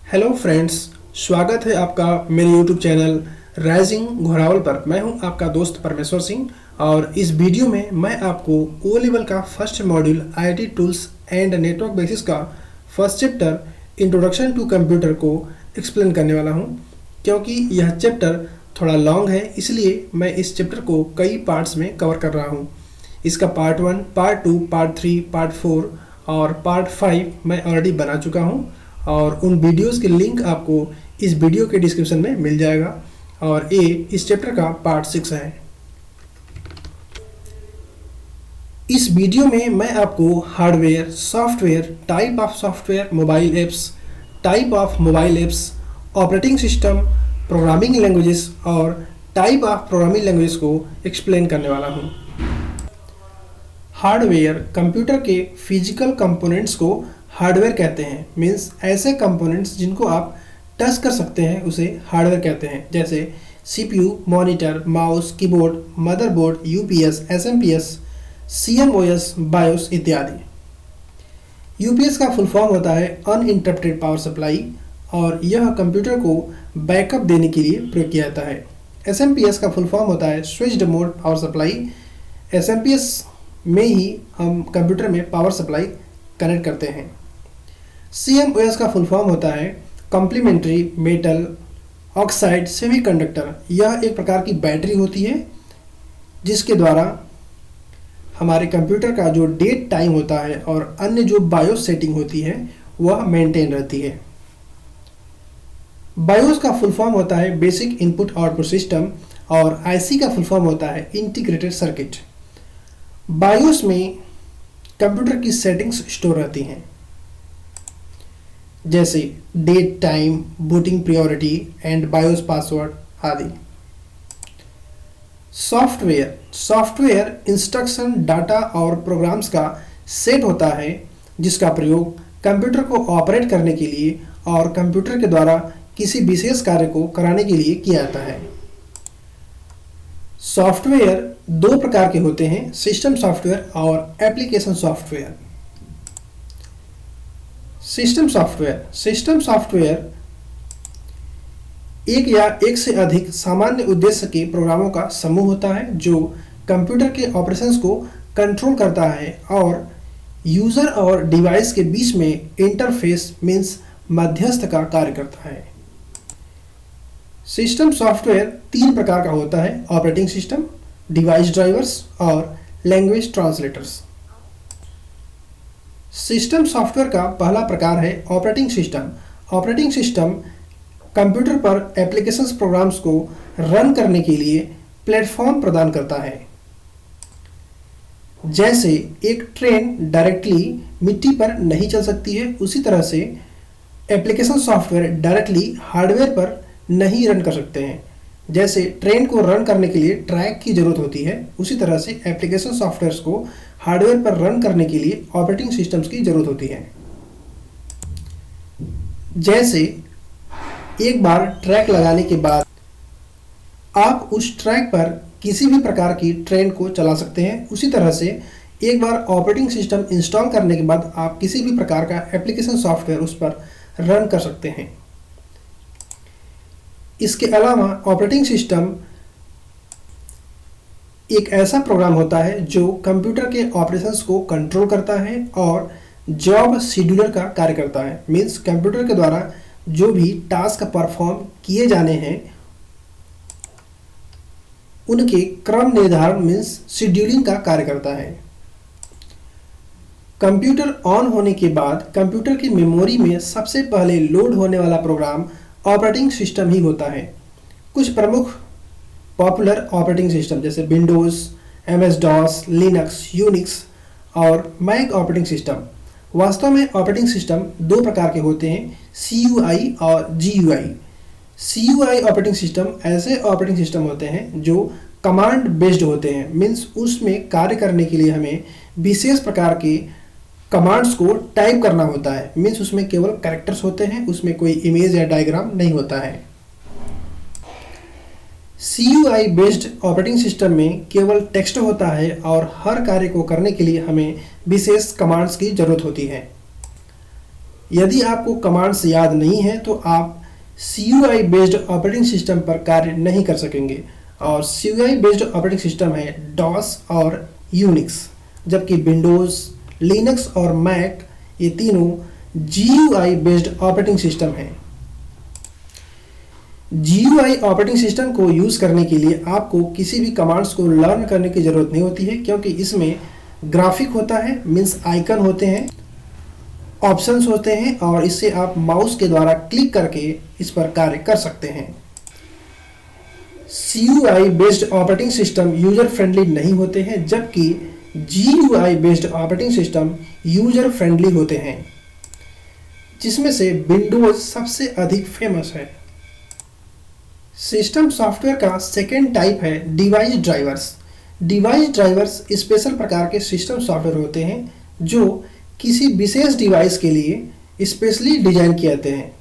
Hello friends, स्वागत है आपका मेरे यूट्यूब चैनल राइजिंग घोरावल पर। मैं हूं आपका दोस्त परमेश्वर सिंह और इस वीडियो में मैं आपको ओ लेवल का first module IT tools and network basis का first chapter introduction to computer को एक्सप्लेन करने वाला हूं। क्योंकि यह चैप्टर थोड़ा लॉन्ग है, इसलिए मैं इस चैप्टर को कई पार्ट्स में कवर कर रहा हूँ। इसका पार्ट 1, पार्ट 2, पार्ट 3, पार्ट 4 और पार्ट 5 मैं ऑलरेडी बना चुका हूँ और उन वीडियोस के लिंक आपको इस वीडियो के डिस्क्रिप्शन में मिल जाएगा। और ये इस चैप्टर का पार्ट 6 है। इस वीडियो में मैं आपको hardware, software, type of software, mobile apps, type of mobile apps, operating system, programming languages और टाइप ऑफ प्रोग्रामिंग लैंग्वेजेस को एक्सप्लेन करने वाला हूँ। हार्डवेयर कंप्यूटर के फिजिकल कंपोनेंट्स को हार्डवेयर कहते हैं। मीन्स ऐसे कंपोनेंट्स जिनको आप टच कर सकते हैं उसे हार्डवेयर कहते हैं। जैसे CPU, monitor, mouse, keyboard, motherboard, UPS, SMPS, CMOS, BIOS इत्यादि। यूपीएस का फुल फॉर्म होता है अनइंटरप्टेड पावर सप्लाई और यह कंप्यूटर को बैकअप देने के लिए प्रयोग किया जाता है। एसएमपीएस का फुल फॉर्म होता है switched mode power supply. SMPS में ही हम कंप्यूटर में पावर सप्लाई कनेक्ट करते हैं। सीएमओएस का फुल फॉर्म होता है कॉम्प्लीमेंट्री मेटल ऑक्साइड सेमीकंडक्टर। यह एक प्रकार की बैटरी होती है जिसके द्वारा हमारे कंप्यूटर का जो डेट टाइम होता है और अन्य जो बायोस सेटिंग होती है वह मेंटेन रहती है। बायोस का फुल फॉर्म होता है बेसिक इनपुट आउटपुट सिस्टम और आईसी का फुल फॉर्म होता है इंटीग्रेटेड सर्किट। बायोस में कंप्यूटर की सेटिंग्स स्टोर रहती हैं जैसे date time, booting priority and BIOS password आदि। सॉफ्टवेयर इंस्ट्रक्शन, डाटा और प्रोग्राम्स का सेट होता है जिसका प्रयोग कंप्यूटर को ऑपरेट करने के लिए और कंप्यूटर के द्वारा किसी विशेष कार्य को कराने के लिए किया जाता है। सॉफ्टवेयर दो प्रकार के होते हैं, सिस्टम सॉफ्टवेयर और एप्लीकेशन सॉफ्टवेयर। सिस्टम सॉफ्टवेयर एक या एक से अधिक सामान्य उद्देश्य के प्रोग्रामों का समूह होता है जो कंप्यूटर के ऑपरेशंस को कंट्रोल करता है और यूजर और डिवाइस के बीच में इंटरफेस मीन्स मध्यस्थ का कार्य करता है। सिस्टम सॉफ्टवेयर तीन प्रकार का होता है, ऑपरेटिंग सिस्टम, डिवाइस ड्राइवर्स और लैंग्वेज ट्रांसलेटर्स। सिस्टम सॉफ्टवेयर का पहला प्रकार है operating system. Operating system computer पर एप्लीकेशंस प्रोग्राम्स को रन करने के लिए प्लेटफॉर्म प्रदान करता है। जैसे एक ट्रेन डायरेक्टली मिट्टी पर नहीं चल सकती है, उसी तरह से एप्लीकेशन सॉफ्टवेयर डायरेक्टली हार्डवेयर पर नहीं रन कर सकते हैं। जैसे ट्रेन को रन करने के लिए ट्रैक की जरूरत होती है, उसी तरह से एप्लीकेशन सॉफ्टवेयर्स को हार्डवेयर पर रन करने के लिए ऑपरेटिंग सिस्टम्स की जरूरत होती है। जैसे एक बार ट्रैक लगाने के बाद आप उस ट्रैक पर किसी भी प्रकार की ट्रेन को चला सकते हैं, उसी तरह से एक बार ऑपरेटिंग सिस्टम इंस्टॉल करने के बाद आप किसी भी प्रकार का एप्लीकेशन सॉफ्टवेयर उस पर रन कर सकते हैं। इसके अलावा ऑपरेटिंग सिस्टम एक ऐसा प्रोग्राम होता है जो कंप्यूटर के ऑपरेशंस को कंट्रोल करता है और जॉब शेड्यूलर का कार्य करता है। मीन्स कंप्यूटर के द्वारा जो भी टास्क परफॉर्म किए जाने हैं उनके क्रम निर्धारण मीन्स शेड्यूलिंग का कार्य करता है। कंप्यूटर ऑन होने के बाद कंप्यूटर की मेमोरी में सबसे पहले लोड होने वाला प्रोग्राम ऑपरेटिंग सिस्टम ही होता है। कुछ प्रमुख पॉपुलर ऑपरेटिंग सिस्टम जैसे विंडोज़, MS-DOS, लिनक्स, यूनिक्स और मैक ऑपरेटिंग सिस्टम। वास्तव में ऑपरेटिंग सिस्टम दो प्रकार के होते हैं, CUI और GUI। CUI ऑपरेटिंग सिस्टम ऐसे ऑपरेटिंग सिस्टम होते हैं जो कमांड बेस्ड होते हैं। मीन्स उसमें कार्य करने के लिए हमें विशेष प्रकार के कमांड्स को टाइप करना होता है। मीन्स उसमें केवल कैरेक्टर्स होते हैं, उसमें कोई इमेज या डायग्राम नहीं होता है। CUI बेस्ड ऑपरेटिंग सिस्टम में केवल टेक्स्ट होता है और हर कार्य को करने के लिए हमें विशेष कमांड्स की जरूरत होती है। यदि आपको कमांड्स याद नहीं है तो आप CUI बेस्ड ऑपरेटिंग सिस्टम पर कार्य नहीं कर सकेंगे, और CUI बेस्ड ऑपरेटिंग सिस्टम है DOS और यूनिक्स, जबकि विंडोज़, लिनक्स और मैक ये तीनों GUI बेस्ड ऑपरेटिंग सिस्टम हैं। GUI ऑपरेटिंग सिस्टम को यूज़ करने के लिए आपको किसी भी कमांड्स को लर्न करने की ज़रूरत नहीं होती है, क्योंकि इसमें ग्राफिक होता है, मीन्स आइकन होते हैं, ऑप्शंस होते हैं, और इससे आप माउस के द्वारा क्लिक करके इस पर कार्य कर सकते हैं। CUI based operating system user friendly नहीं होते हैं, जबकि GUI based operating system user friendly होते हैं, जिसमें से विंडोज सबसे अधिक फेमस है। सिस्टम सॉफ्टवेयर का सेकेंड टाइप है device drivers. Device drivers special प्रकार के सिस्टम सॉफ्टवेयर होते हैं जो किसी विशेष डिवाइस के लिए स्पेशली डिजाइन किए जाते हैं,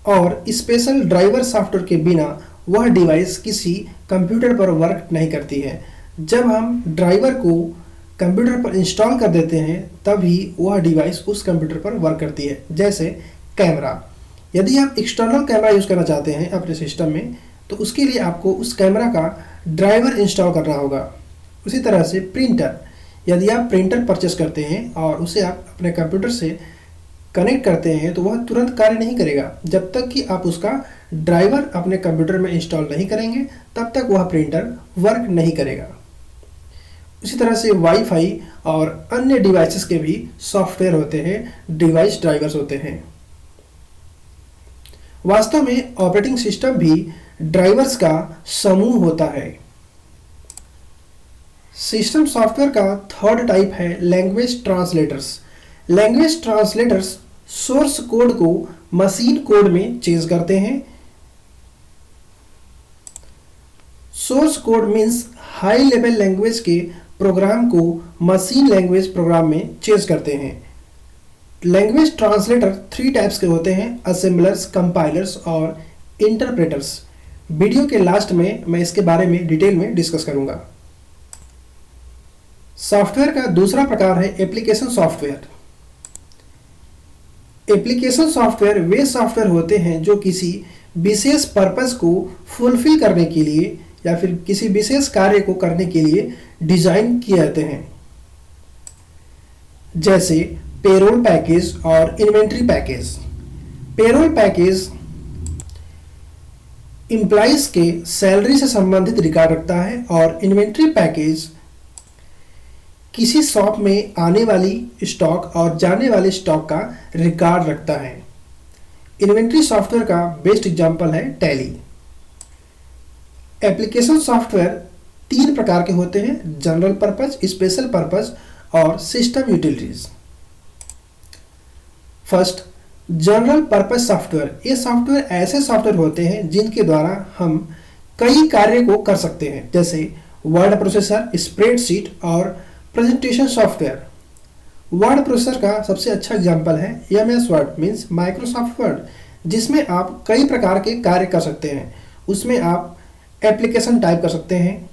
और स्पेशल ड्राइवर सॉफ्टवेयर के बिना वह डिवाइस किसी कंप्यूटर पर वर्क नहीं करती है। जब हम ड्राइवर को कंप्यूटर पर इंस्टॉल कर देते हैं तभी वह डिवाइस उस कंप्यूटर पर वर्क करती है। जैसे कैमरा, यदि आप एक्सटर्नल कैमरा यूज़ करना चाहते हैं अपने सिस्टम में तो उसके लिए आपको उस कैमरा का ड्राइवर इंस्टॉल करना होगा। उसी तरह से प्रिंटर, यदि आप प्रिंटर परचेस करते हैं और उसे आप अपने कंप्यूटर से कनेक्ट करते हैं तो वह तुरंत कार्य नहीं करेगा। जब तक कि आप उसका ड्राइवर अपने कंप्यूटर में इंस्टॉल नहीं करेंगे तब तक वह प्रिंटर वर्क नहीं करेगा। इसी तरह से वाईफाई और अन्य डिवाइसेस के भी सॉफ्टवेयर होते हैं, डिवाइस ड्राइवर्स होते हैं। वास्तव में ऑपरेटिंग सिस्टम भी ड्राइवर्स का समूह होता है। सिस्टम सॉफ्टवेयर का थर्ड टाइप है language translators. Language translators source code को मशीन कोड में चेंज करते हैं। Source code means high level language के प्रोग्राम को मशीन लैंग्वेज प्रोग्राम में चेंज करते हैं। लैंग्वेज ट्रांसलेटर 3 टाइप्स के होते हैं, असेंबलर्स, कंपाइलर्स और इंटरप्रेटर्स। वीडियो के लास्ट में मैं इसके बारे में डिटेल में डिस्कस करूंगा। सॉफ्टवेयर का दूसरा प्रकार है एप्लीकेशन सॉफ्टवेयर। एप्लीकेशन सॉफ्टवेयर वे सॉफ्टवेयर होते हैं जो किसी विशेष पर्पस को फुलफिल करने के लिए या फिर किसी विशेष कार्य को करने के लिए डिजाइन किए जाते हैं, जैसे पेरोल पैकेज और inventory package. Payroll package employees के सैलरी से संबंधित रिकॉर्ड रखता है, और इन्वेंट्री पैकेज किसी शॉप में आने वाली स्टॉक और जाने वाले स्टॉक का रिकॉर्ड रखता है। इन्वेंट्री सॉफ्टवेयर का बेस्ट एग्जांपल है टैली। एप्लीकेशन सॉफ्टवेयर 3 प्रकार के होते हैं, जनरल पर्पस, स्पेशल पर्पस और system utilities. First, general purpose software. ये सॉफ्टवेयर ऐसे सॉफ्टवेयर होते हैं जिनके द्वारा हम कई कार्य को कर सकते हैं, जैसे वर्ड प्रोसेसर, स्प्रेडशीट और प्रेजेंटेशन सॉफ्टवेयर। वर्ड प्रोसेसर का सबसे अच्छा एग्जांपल है MS word means Microsoft word, जिसमें आप कई प्रकार के कार्य कर सकते हैं। उसमें आप एप्लीकेशन टाइप कर सकते हैं,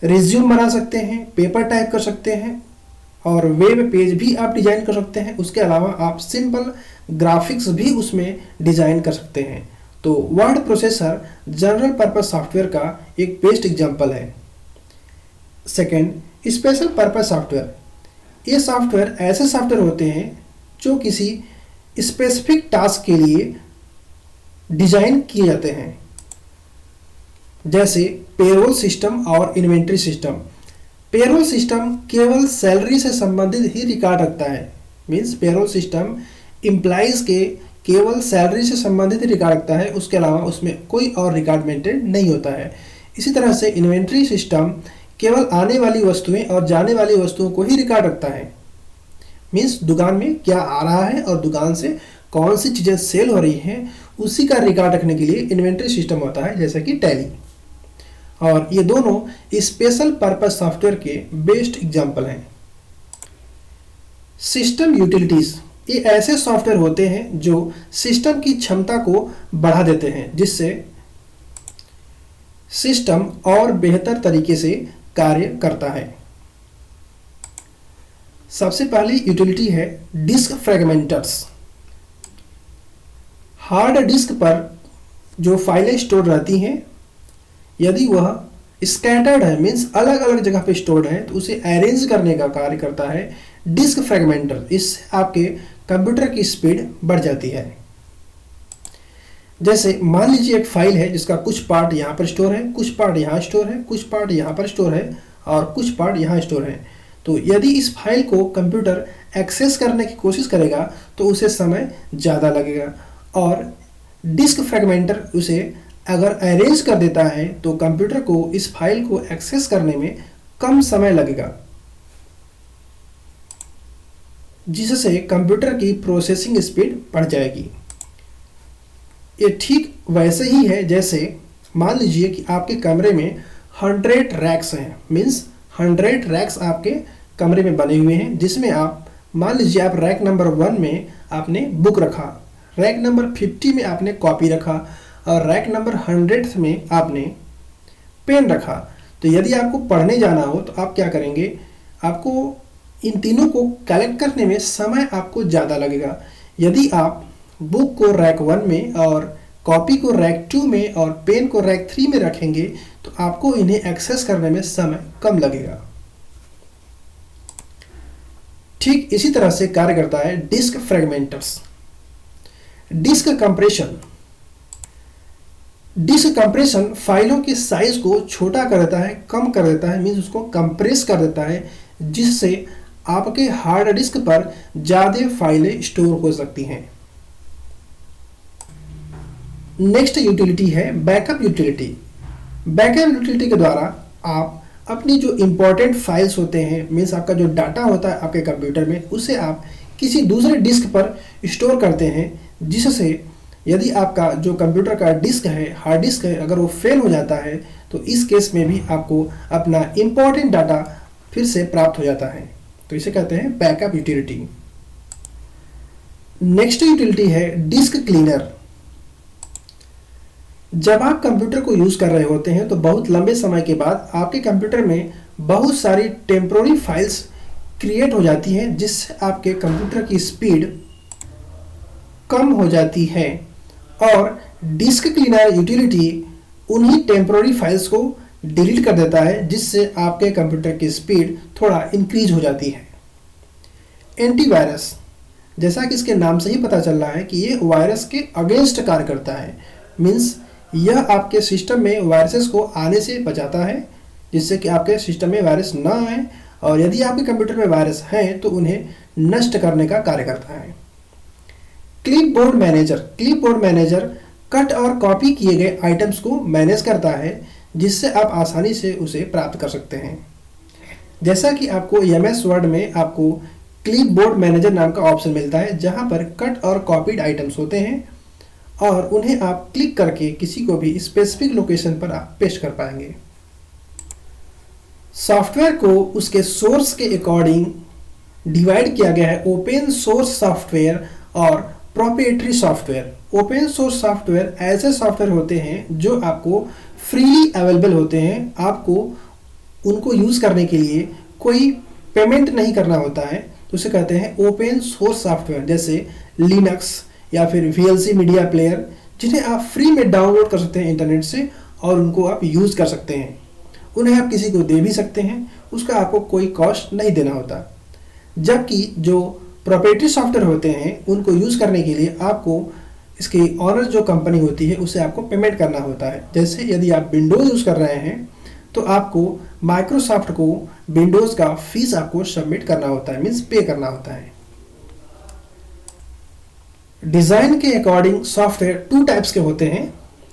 रिज्यूम बना सकते हैं, पेपर टाइप कर सकते हैं और वेब पेज भी आप डिजाइन कर सकते हैं। उसके अलावा आप सिंपल ग्राफिक्स भी उसमें डिजाइन कर सकते हैं। तो word processor general purpose software का एक बेस्ट एग्जांपल है। Second, special purpose software. ये सॉफ्टवेयर ऐसे सॉफ्टवेयर होते हैं जो किसी स्पेसिफिक टास्क के लिए डिजाइन किए जाते हैं, जैसे पेरोल सिस्टम और इन्वेंट्री सिस्टम। पेरोल सिस्टम केवल सैलरी से संबंधित ही रिकॉर्ड रखता है, मीन्स पेरोल सिस्टम एम्प्लॉइज के केवल सैलरी से संबंधित ही रिकॉर्ड रखता है, उसके अलावा उसमें कोई और रिकॉर्ड मेंटेन नहीं होता है। इसी तरह से इन्वेंट्री सिस्टम केवल आने वाली वस्तुएं और जाने वाली वस्तुओं को ही रिकॉर्ड रखता है, मीन्स दुकान में क्या आ रहा है और दुकान से कौन सी चीज़ें सेल हो रही हैं उसी का रिकॉर्ड रखने के लिए इन्वेंट्री सिस्टम होता है, जैसे कि टैली। और ये दोनों स्पेशल पर्पस सॉफ्टवेयर के बेस्ट एग्जाम्पल हैं। सिस्टम यूटिलिटीज, ये ऐसे सॉफ्टवेयर होते हैं जो सिस्टम की क्षमता को बढ़ा देते हैं, जिससे सिस्टम और बेहतर तरीके से कार्य करता है। सबसे पहली यूटिलिटी है डिस्क फ्रेगमेंटर्स। हार्ड डिस्क पर जो फाइलें स्टोर रहती हैं, यदि वह स्कैटर्ड है मीन्स अलग अलग जगह पे स्टोर्ड है, तो उसे अरेंज करने का कार्य करता है डिस्क फ्रेगमेंटर। इससे आपके कंप्यूटर की स्पीड बढ़ जाती है। जैसे मान लीजिए एक फाइल है जिसका कुछ पार्ट यहाँ पर स्टोर है, कुछ पार्ट यहाँ स्टोर है, कुछ पार्ट यहाँ पर स्टोर है और कुछ पार्ट यहाँ स्टोर है। तो यदि इस फाइल को कंप्यूटर एक्सेस करने की कोशिश करेगा तो उसे समय ज़्यादा लगेगा, और डिस्क फ्रेगमेंटर उसे अगर अरेंज कर देता है तो कंप्यूटर को इस फाइल को एक्सेस करने में कम समय लगेगा, जिससे कंप्यूटर की प्रोसेसिंग स्पीड बढ़ जाएगी। ये ठीक वैसे ही है जैसे मान लीजिए कि आपके कमरे में 100 रैक्स हैं, मीन्स 100 रैक्स आपके कमरे में बने हुए हैं, जिसमें आप मान लीजिए आप रैक नंबर 1 में आपने बुक रखा, रैक नंबर 50 में आपने कॉपी रखा और रैक नंबर 100 में आपने पेन रखा। तो यदि आपको पढ़ने जाना हो तो आप क्या करेंगे, आपको इन तीनों को कलेक्ट करने में समय आपको ज़्यादा लगेगा। यदि आप बुक को रैक 1 में और कॉपी को रैक 2 में और पेन को रैक 3 में रखेंगे तो आपको इन्हें एक्सेस करने में समय कम लगेगा। ठीक इसी तरह से कार्य करता है disk fragmenters. Disk compression. Disk compression फाइलों के साइज को छोटा कर देता है, कम कर देता है, मीन्स उसको कंप्रेस कर देता है, जिससे आपके हार्ड डिस्क पर ज़्यादा फाइलें स्टोर हो सकती हैं। नेक्स्ट यूटिलिटी है बैकअप यूटिलिटी। बैकअप यूटिलिटी के द्वारा आप अपनी जो इंपॉर्टेंट फाइल्स होते हैं, मीन्स आपका जो डाटा होता है आपके कंप्यूटर में, उसे आप किसी दूसरे डिस्क पर स्टोर करते हैं, जिससे यदि आपका जो कंप्यूटर का डिस्क है, हार्ड डिस्क है, अगर वो फेल हो जाता है तो इस केस में भी आपको अपना इंपॉर्टेंट डाटा फिर से प्राप्त हो जाता है। तो इसे कहते हैं बैकअप यूटिलिटी। नेक्स्ट यूटिलिटी है डिस्क क्लीनर। जब आप कंप्यूटर को यूज कर रहे होते हैं तो बहुत लंबे समय के बाद आपके कंप्यूटर में बहुत सारी टेम्पोररी फाइल्स क्रिएट हो जाती हैं, जिससे आपके कंप्यूटर की स्पीड कम हो जाती है, और डिस्क क्लीनर यूटिलिटी उन्हीं टेम्पोररी फाइल्स को डिलीट कर देता है, जिससे आपके कंप्यूटर की स्पीड थोड़ा इंक्रीज हो जाती है। एंटीवायरस, जैसा कि इसके नाम से ही पता चल रहा है कि ये वायरस के अगेंस्ट कार्य करता है, मीन्स यह आपके सिस्टम में वायरसेस को आने से बचाता है, जिससे कि आपके सिस्टम में वायरस ना आए, और यदि आपके कंप्यूटर में वायरस हैं तो उन्हें नष्ट करने का कार्य करता है। Clipboard manager. Clipboard manager cut और कॉपी किए गए आइटम्स को मैनेज करता है, जिससे आप आसानी से उसे प्राप्त कर सकते हैं। जैसा कि आपको MS वर्ड में आपको क्लिपबोर्ड मैनेजर नाम का ऑप्शन मिलता है, जहां पर कट और कॉपीड आइटम्स होते हैं और उन्हें आप क्लिक करके किसी को भी स्पेसिफिक लोकेशन पर आप पेस्ट कर पाएंगे। सॉफ्टवेयर को उसके सोर्स के अकॉर्डिंग डिवाइड किया गया है, ओपन सोर्स सॉफ्टवेयर और proprietary software. Open source software ऐसे सॉफ्टवेयर होते हैं जो आपको फ्रीली अवेलेबल होते हैं, आपको उनको यूज़ करने के लिए कोई पेमेंट नहीं करना होता है, तो उसे कहते हैं ओपन सोर्स सॉफ्टवेयर। जैसे लिनक्स या फिर VLC मीडिया प्लेयर, जिन्हें आप फ्री में डाउनलोड कर सकते हैं इंटरनेट से और उनको आप यूज़ कर सकते हैं। उन्हें आप किसी को दे भी सकते हैं, उसका आपको कोई कॉस्ट नहीं देना होता। जबकि जो प्रोप्राइटरी सॉफ्टवेयर होते हैं उनको यूज़ करने के लिए आपको इसकी ऑनर जो कंपनी होती है उसे आपको पेमेंट करना होता है। जैसे यदि आप विंडोज़ यूज़ कर रहे हैं तो आपको माइक्रोसॉफ्ट को विंडोज़ का फीस आपको सबमिट करना होता है, मीन्स पे करना होता है। डिज़ाइन के अकॉर्डिंग सॉफ्टवेयर 2 टाइप्स के होते हैं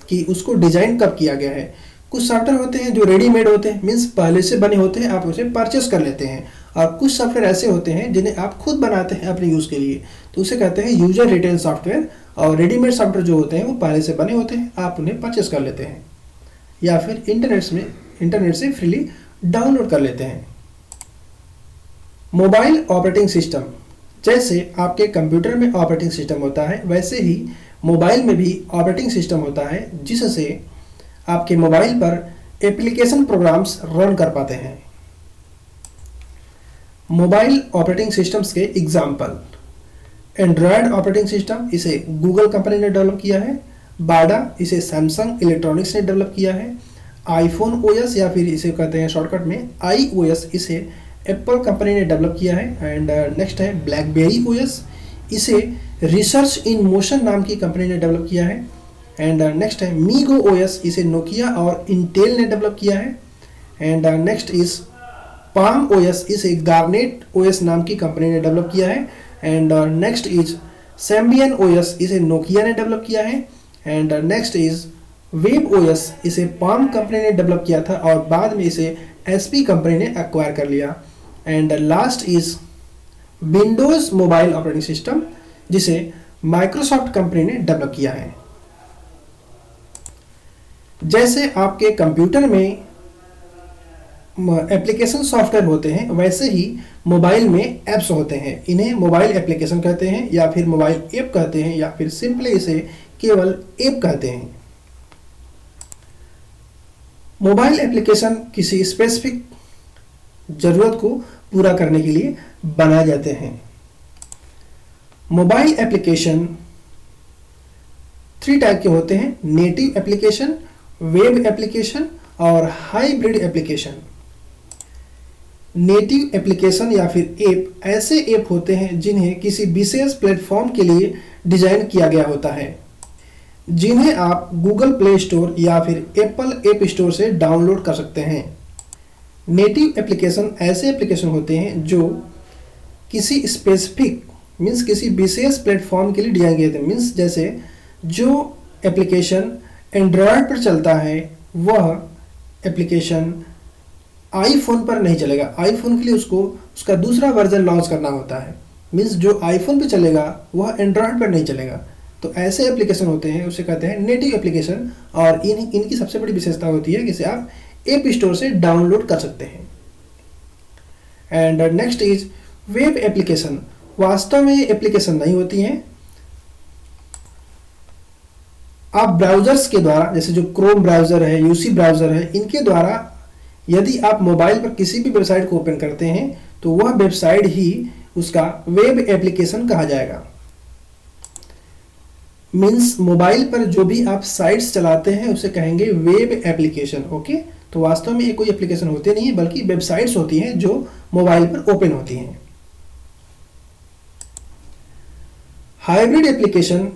कि उसको डिज़ाइन कब किया गया है। कुछ सॉफ्टवेयर होते हैं जो रेडीमेड होते हैं, मीन्स पहले से बने होते हैं, आप उसे परचेस कर लेते हैं, और कुछ सॉफ्टवेयर ऐसे होते हैं जिन्हें आप खुद बनाते हैं अपने यूज़ के लिए, तो उसे कहते हैं यूजर रिटेन सॉफ्टवेयर। और रेडीमेड सॉफ्टवेयर जो होते हैं वो पहले से बने होते हैं, आप उन्हें परचेस कर लेते हैं या फिर इंटरनेट से फ्रीली डाउनलोड कर लेते हैं। Mobile operating system. जैसे आपके कंप्यूटर में ऑपरेटिंग सिस्टम होता है, वैसे ही मोबाइल में भी ऑपरेटिंग सिस्टम होता है, जिससे आपके मोबाइल पर एप्लीकेशन प्रोग्राम्स रन कर पाते हैं। मोबाइल ऑपरेटिंग सिस्टम्स के एग्जाम्पल। एंड्रॉयड ऑपरेटिंग सिस्टम, इसे गूगल कंपनी ने डेवलप किया है। बाडा, इसे सैमसंग इलेक्ट्रॉनिक्स ने डेवलप किया है। आईफोन ओएस या फिर इसे कहते हैं शॉर्टकट में iOS, इसे एप्पल कंपनी ने डेवलप किया है। एंड नेक्स्ट है ब्लैकबेरी ओएस, इसे रिसर्च इन मोशन नाम की कंपनी ने डेवलप किया है। एंड नेक्स्ट है मीगो ओएस, इसे नोकिया और इंटेल ने डेवलप किया है। And next is palm OS, इसे गार्नेट ओएस नाम की कंपनी ने डेवलप किया है। एंड नेक्स्ट इज सैम्बियन ओएस, इसे नोकिया ने डेवलप किया है। And next is web OS, इसे पाम कंपनी ने डेवलप किया था और बाद में इसे एसपी कंपनी ने एक्वायर कर लिया। And last is Windows mobile operating system, जिसे माइक्रोसॉफ्ट कंपनी ने डेवलप किया है। जैसे आपके कंप्यूटर में एप्लीकेशन सॉफ्टवेयर होते हैं, वैसे ही मोबाइल में ऐप्स होते हैं। इन्हें मोबाइल एप्लीकेशन कहते हैं या फिर मोबाइल ऐप कहते हैं या फिर सिंपली इसे केवल ऐप कहते हैं। मोबाइल एप्लीकेशन किसी स्पेसिफिक जरूरत को पूरा करने के लिए बनाए जाते हैं। मोबाइल एप्लीकेशन 3 टाइप के होते हैं: नेटिव एप्लीकेशन, वेब एप्लीकेशन और हाइब्रिड एप्लीकेशन। नेटिव एप्लीकेशन या फिर ऐप ऐसे ऐप होते हैं जिन्हें किसी विशेष प्लेटफॉर्म के लिए डिजाइन किया गया होता है, जिन्हें आप गूगल प्ले स्टोर या फिर एप्पल ऐप स्टोर से डाउनलोड कर सकते हैं। नेटिव एप्लीकेशन ऐसे एप्लीकेशन होते हैं जो किसी स्पेसिफिक मीन्स किसी विशेष प्लेटफॉर्म के लिए डिजाइन किए थे। मीन्स जैसे जो एप्लीकेशन एंड्रॉयड पर चलता है वह एप्लीकेशन आईफोन पर नहीं चलेगा। आईफोन के लिए उसको उसका दूसरा वर्जन लॉन्च करना होता है। मीन्स जो आईफोन पे चलेगा वह एंड्रॉयड पर नहीं चलेगा। तो ऐसे एप्लीकेशन होते हैं, उसे कहते हैं नेटिव एप्लीकेशन। और इनकी सबसे बड़ी विशेषता होती है कि इसे आप ऐप स्टोर से डाउनलोड कर सकते हैं। And next is web application. वास्तव में ये एप्लीकेशन नहीं होती हैं। आप ब्राउजर्स के द्वारा, जैसे जो क्रोम ब्राउजर है, यूसी ब्राउजर है, इनके द्वारा यदि आप मोबाइल पर किसी भी वेबसाइट को ओपन करते हैं तो वह वेबसाइट ही उसका वेब एप्लीकेशन कहा जाएगा। मीन्स मोबाइल पर जो भी आप साइट्स चलाते हैं उसे कहेंगे वेब एप्लीकेशन। ओके, तो वास्तव में ये कोई एप्लीकेशन होते नहीं है, बल्कि वेबसाइट्स होती हैं जो मोबाइल पर ओपन होती हैं। हाइब्रिड एप्लीकेशन,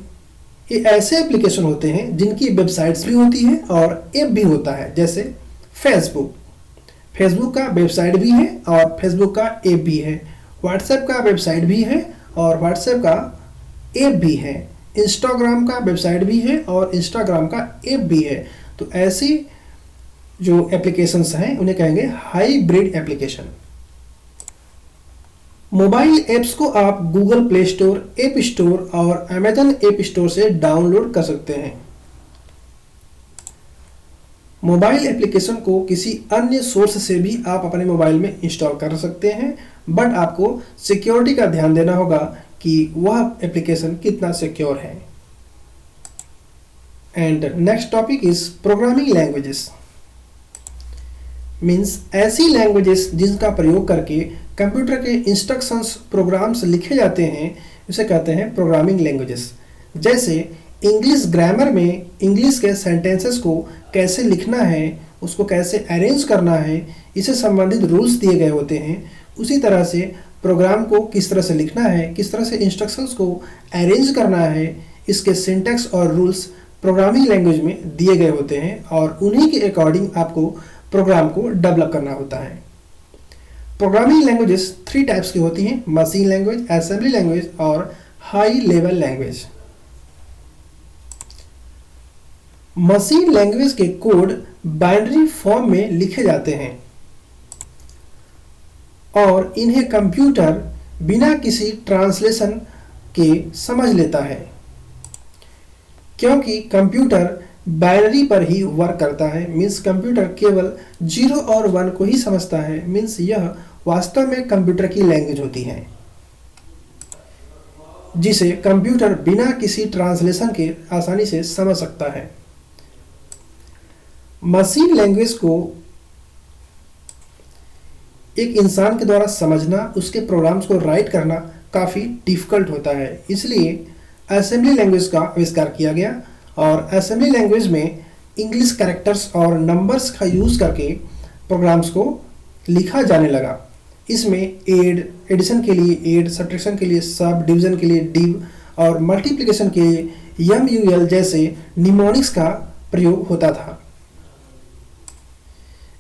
ये ऐसे एप्लीकेशन होते हैं जिनकी वेबसाइट्स भी होती हैं और ऐप भी होता है। जैसे फेसबुक का वेबसाइट भी है और फेसबुक का ऐप भी है। व्हाट्सएप का वेबसाइट भी है और व्हाट्सएप का ऐप भी है। इंस्टाग्राम का वेबसाइट भी है और इंस्टाग्राम का ऐप भी है। तो ऐसी जो एप्लीकेशंस हैं उन्हें कहेंगे हाइब्रिड एप्लीकेशन। मोबाइल ऐप्स को आप Google play store, app store और अमेजन ऐप स्टोर से डाउनलोड कर सकते हैं। मोबाइल एप्लीकेशन को किसी अन्य सोर्स से भी आप अपने मोबाइल में इंस्टॉल कर सकते हैं, बट आपको सिक्योरिटी का ध्यान देना होगा कि वह एप्लीकेशन कितना सिक्योर है। And next topic is programming languages. Means ऐसी लैंग्वेजेस जिनका प्रयोग करके कंप्यूटर के इंस्ट्रक्शंस, प्रोग्राम्स लिखे जाते हैं, उसे कहते हैं प्रोग्रामिंग लैंग्वेजेस। जैसे इंग्लिश ग्रामर में इंग्लिश के सेंटेंसेस को कैसे लिखना है, उसको कैसे अरेंज करना है, इससे संबंधित रूल्स दिए गए होते हैं। उसी तरह से प्रोग्राम को किस तरह से लिखना है, किस तरह से इंस्ट्रक्शंस को अरेंज करना है, इसके सिंटैक्स और रूल्स प्रोग्रामिंग लैंग्वेज में दिए गए होते हैं और उन्हीं के अकॉर्डिंग आपको प्रोग्राम को डेवलप करना होता है। प्रोग्रामिंग लैंग्वेजेस 3 टाइप्स की होती हैं: मशीन लैंग्वेज, असेंबली लैंग्वेज और high level language. Machine language के कोड बाइनरी फॉर्म में लिखे जाते हैं और इन्हें कंप्यूटर बिना किसी ट्रांसलेशन के समझ लेता है, क्योंकि कंप्यूटर बाइनरी पर ही वर्क करता है। मीन्स कंप्यूटर केवल 0 और 1 को ही समझता है। मीन्स यह वास्तव में कंप्यूटर की लैंग्वेज होती है, जिसे कंप्यूटर बिना किसी ट्रांसलेशन के आसानी से समझ सकता है। मशीन लैंग्वेज को एक इंसान के द्वारा समझना, उसके प्रोग्राम्स को राइट करना काफ़ी डिफ़िकल्ट होता है। इसलिए असेंबली लैंग्वेज का आविष्कार किया गया और असेंबली लैंग्वेज में इंग्लिश कैरेक्टर्स और नंबर्स का यूज़ करके प्रोग्राम्स को लिखा जाने लगा। इसमें एडिशन के लिए एड, सब्ट्रैक्शन के लिए सब, डिवीजन के लिए डिव और मल्टीप्लिकेशन के लिए MUL जैसे निमोनिक्स का प्रयोग होता था।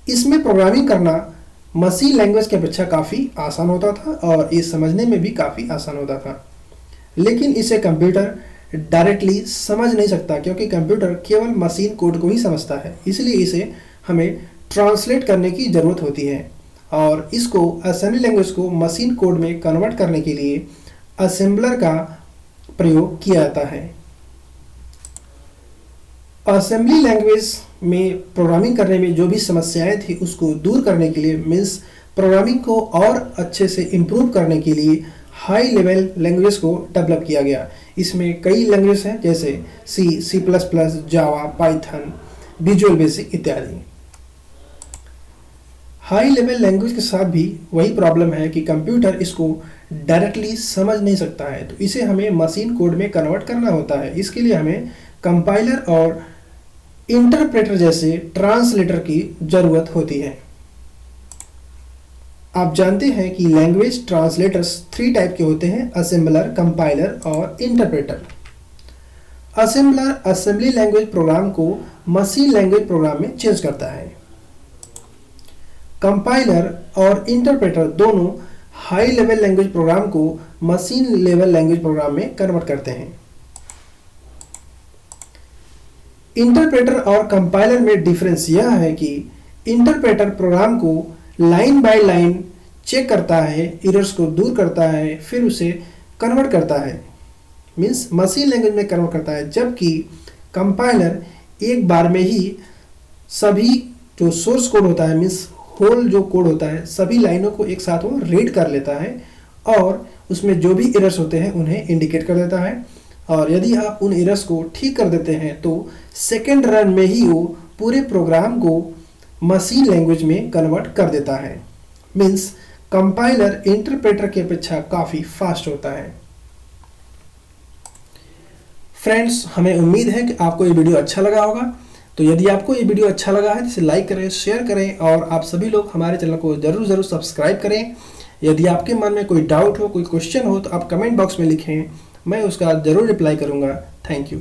इसमें प्रोग्रामिंग करना मशीन लैंग्वेज की अपेक्षा काफ़ी आसान होता था और ये समझने में भी काफ़ी आसान होता था। लेकिन इसे कंप्यूटर डायरेक्टली समझ नहीं सकता क्योंकि कंप्यूटर केवल मशीन कोड को ही समझता है। इसलिए इसे हमें ट्रांसलेट करने की ज़रूरत होती है और इसको असेंबली लैंग्वेज को मशीन कोड में कन्वर्ट करने के लिए असेंबलर का प्रयोग किया जाता है। असेंबली लैंग्वेज में प्रोग्रामिंग करने में जो भी समस्याएं थी उसको दूर करने के लिए, मीन्स प्रोग्रामिंग को और अच्छे से इम्प्रूव करने के लिए हाई लेवल लैंग्वेज को डेवलप किया गया। इसमें कई लैंग्वेज हैं जैसे C++, जावा, पाइथन, विजुअल बेसिक इत्यादि। हाई लेवल लैंग्वेज के साथ भी वही प्रॉब्लम है कि कंप्यूटर इसको डायरेक्टली समझ नहीं सकता है, तो इसे हमें मशीन कोड में कन्वर्ट करना होता है। इसके लिए हमें कंपाइलर और इंटरप्रेटर जैसे ट्रांसलेटर की ज़रूरत होती है। आप जानते हैं कि लैंग्वेज ट्रांसलेटर्स 3 टाइप के होते हैं, असेंबलर, कंपाइलर और interpreter. Assembler assembly language program को मशीन लैंग्वेज प्रोग्राम में चेंज करता है। कंपाइलर और इंटरप्रेटर दोनों हाई लेवल लैंग्वेज प्रोग्राम को मशीन लेवल लैंग्वेज प्रोग्राम में कन्वर्ट करते हैं। इंटरप्रेटर और कंपाइलर में डिफरेंस यह है कि इंटरप्रेटर प्रोग्राम को लाइन बाय लाइन चेक करता है, एरर्स को दूर करता है, फिर उसे कन्वर्ट करता है, मीन्स मशीन लैंग्वेज में कन्वर्ट करता है, जबकि कंपाइलर एक बार में ही सभी जो सोर्स कोड होता है, मीन्स होल जो कोड होता है, सभी लाइनों को एक साथ वो रीड कर लेता है और उसमें जो भी एरर्स होते हैं उन्हें इंडिकेट कर देता है। और यदि आप उन एरर्स को ठीक कर देते हैं तो सेकेंड रन में ही वो पूरे प्रोग्राम को मशीन लैंग्वेज में कन्वर्ट कर देता है। मीन्स कंपाइलर इंटरप्रेटर की अपेक्षा काफ़ी फास्ट होता है। फ्रेंड्स, हमें उम्मीद है कि आपको ये वीडियो अच्छा लगा होगा। तो यदि आपको ये वीडियो अच्छा लगा है तो इसे लाइक करें, शेयर करें और आप सभी लोग हमारे चैनल को ज़रूर सब्सक्राइब करें। यदि आपके मन में कोई डाउट हो, कोई क्वेश्चन हो तो आप कमेंट बॉक्स में लिखें, मैं उसका ज़रूर रिप्लाई करूँगा। Thank you.